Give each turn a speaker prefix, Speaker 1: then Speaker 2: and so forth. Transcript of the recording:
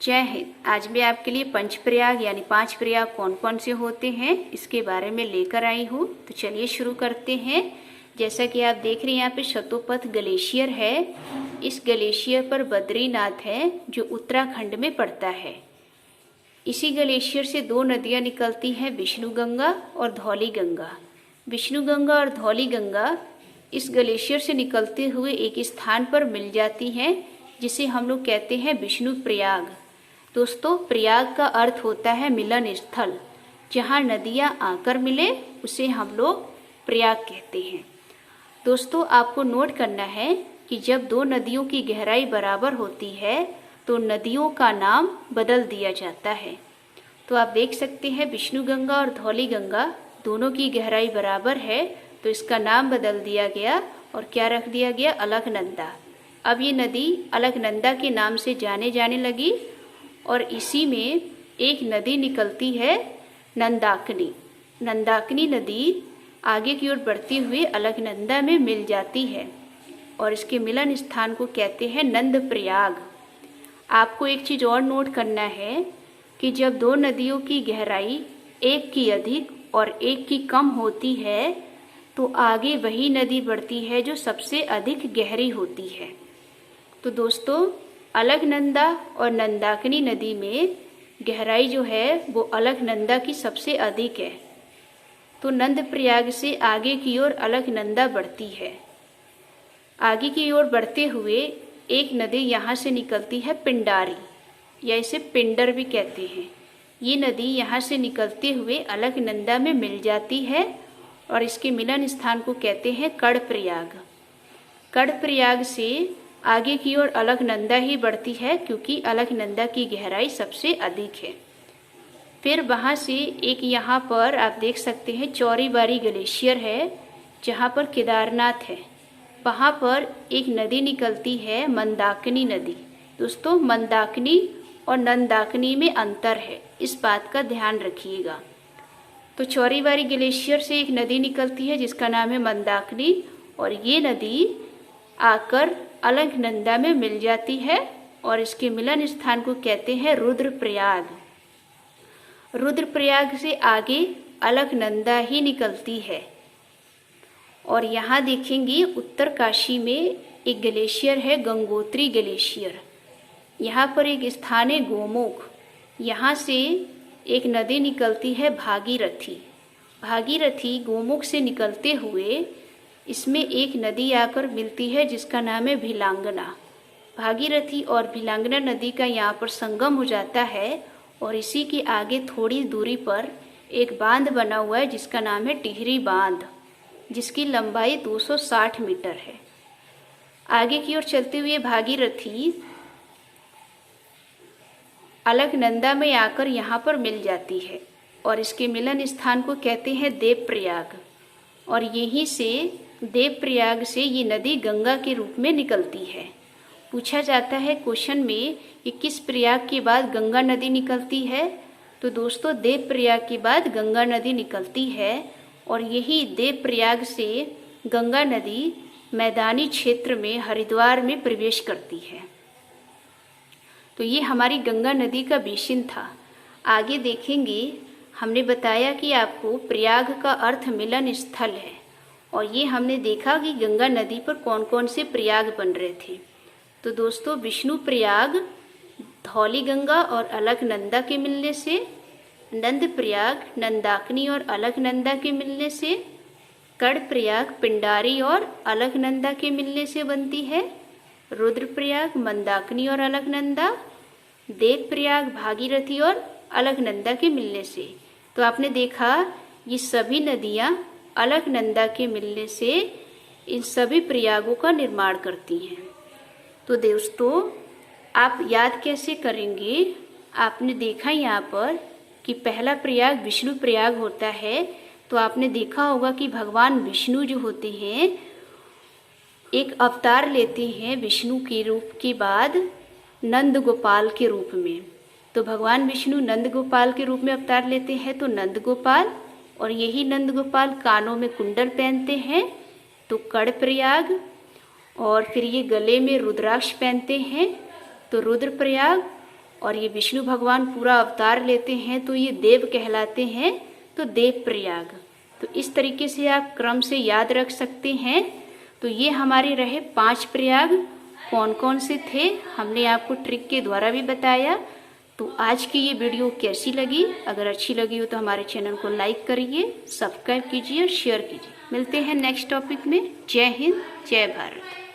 Speaker 1: जय हिंद। आज मैं आपके लिए पंचप्रयाग यानी 5 प्रयाग कौन कौन से होते हैं इसके बारे में लेकर आई हूँ। तो चलिए शुरू करते हैं। जैसा कि आप देख रहे हैं यहाँ पे शतोपथ ग्लेशियर है। इस ग्लेशियर पर बद्रीनाथ है जो उत्तराखंड में पड़ता है। इसी ग्लेशियर से 2 नदियाँ निकलती हैं, विष्णु गंगा और धौली गंगा। विष्णु गंगा और धौली गंगा इस ग्लेशियर से निकलते हुए एक स्थान पर मिल जाती हैं जिसे हम लोग कहते हैं विष्णु प्रयाग। दोस्तों, प्रयाग का अर्थ होता है मिलन स्थल। जहाँ नदियाँ आकर मिले उसे हम लोग प्रयाग कहते हैं। दोस्तों, आपको नोट करना है कि जब 2 नदियों की गहराई बराबर होती है तो नदियों का नाम बदल दिया जाता है। तो आप देख सकते हैं विष्णु गंगा और धौली गंगा दोनों की गहराई बराबर है, तो इसका नाम बदल दिया गया और क्या रख दिया गया, अलकनंदा। अब ये नदी अलकनंदा के नाम से जाने लगी और इसी में एक नदी निकलती है नंदाकिनी। नंदाकिनी नदी आगे की ओर बढ़ती हुई अलकनंदा में मिल जाती है और इसके मिलन स्थान को कहते हैं नंद प्रयाग। आपको एक चीज़ और नोट करना है कि जब 2 नदियों की गहराई एक की अधिक और एक की कम होती है तो आगे वही नदी बढ़ती है जो सबसे अधिक गहरी होती है। तो दोस्तों, अलकनंदा और नंदाकिनी नदी में गहराई जो है वो अलकनंदा की सबसे अधिक है। तो नंद प्रयाग से आगे की ओर अलकनंदा बढ़ती है। आगे की ओर बढ़ते हुए एक नदी यहाँ से निकलती है पिंडारी, या इसे पिंडर भी कहते हैं। ये नदी यहाँ से निकलते हुए अलकनंदा में मिल जाती है और इसके मिलन स्थान को कहते हैं कर्णप्रयाग। कर्णप्रयाग से आगे की ओर अलकनंदा ही बढ़ती है क्योंकि अलकनंदा की गहराई सबसे अधिक है। फिर वहाँ से एक यहाँ पर आप देख सकते हैं चौरीबारी ग्लेशियर है जहाँ पर केदारनाथ है। वहाँ पर एक नदी निकलती है मंदाकिनी नदी। दोस्तों, मंदाकिनी और नंदाकिनी में अंतर है, इस बात का ध्यान रखिएगा। तो चौरीबारी ग्लेशियर से एक नदी निकलती है जिसका नाम है मंदाकिनी और ये नदी आकर अलकनंदा में मिल जाती है और इसके मिलन स्थान को कहते हैं रुद्रप्रयाग। रुद्रप्रयाग से आगे अलकनंदा ही निकलती है और यहाँ देखेंगे उत्तरकाशी में एक ग्लेशियर है गंगोत्री ग्लेशियर। यहाँ पर एक स्थान है गोमुख। यहाँ से एक नदी निकलती है भागीरथी। भागीरथी गोमुख से निकलते हुए इसमें एक नदी आकर मिलती है जिसका नाम है भिलांगना। भागीरथी और भिलांगना नदी का यहाँ पर संगम हो जाता है और इसी के आगे थोड़ी दूरी पर एक बांध बना हुआ है जिसका नाम है टिहरी बांध, जिसकी लंबाई 260 मीटर है। आगे की ओर चलते हुए भागीरथी अलकनंदा में आकर यहाँ पर मिल जाती है और इसके मिलन स्थान को कहते हैं देवप्रयाग। और यहीं से देवप्रयाग से ये नदी गंगा के रूप में निकलती है। पूछा जाता है क्वेश्चन में कि किस प्रयाग के बाद गंगा नदी निकलती है, तो दोस्तों देवप्रयाग के बाद गंगा नदी निकलती है और यही देवप्रयाग से गंगा नदी मैदानी क्षेत्र में हरिद्वार में प्रवेश करती है। तो ये हमारी गंगा नदी का बेसिन था। आगे देखेंगे, हमने बताया कि आपको प्रयाग का अर्थ मिलन स्थल है और ये हमने देखा कि गंगा नदी पर कौन कौन से प्रयाग बन रहे थे। तो दोस्तों, विष्णु प्रयाग धौली गंगा और अलकनंदा के मिलने से, नंद प्रयाग नंदाकिनी और अलकनंदा के मिलने से, कर्णप्रयाग पिंडारी और अलकनंदा के मिलने से बनती है, रुद्रप्रयाग मंदाकिनी और अलकनंदा, देवप्रयाग भागीरथी और अलकनंदा के मिलने से। तो आपने देखा ये सभी नदियाँ अलकनंदा के मिलने से इन सभी प्रयागों का निर्माण करती हैं। तो दोस्तों, आप याद कैसे करेंगे? आपने देखा यहाँ पर कि पहला प्रयाग विष्णु प्रयाग होता है। तो आपने देखा होगा कि भगवान विष्णु जो होते हैं एक अवतार लेते हैं विष्णु के रूप के बाद नंद गोपाल के रूप में। तो भगवान विष्णु नंद गोपाल के रूप में अवतार लेते हैं तो नंद गोपाल, और यही नंद गोपाल कानों में कुंडल पहनते हैं तो कर्णप्रयाग, और फिर ये गले में रुद्राक्ष पहनते हैं तो रुद्रप्रयाग, और ये विष्णु भगवान पूरा अवतार लेते हैं तो ये देव कहलाते हैं, तो देव प्रयाग। तो इस तरीके से आप क्रम से याद रख सकते हैं। तो ये हमारे रहे 5 प्रयाग। कौन कौन से थे हमने आपको ट्रिक के द्वारा भी बताया। तो आज की ये वीडियो कैसी लगी? अगर अच्छी लगी हो तो हमारे चैनल को लाइक करिए, सब्सक्राइब कीजिए और शेयर कीजिए। मिलते हैं नेक्स्ट टॉपिक में। जय हिंद, जय भारत।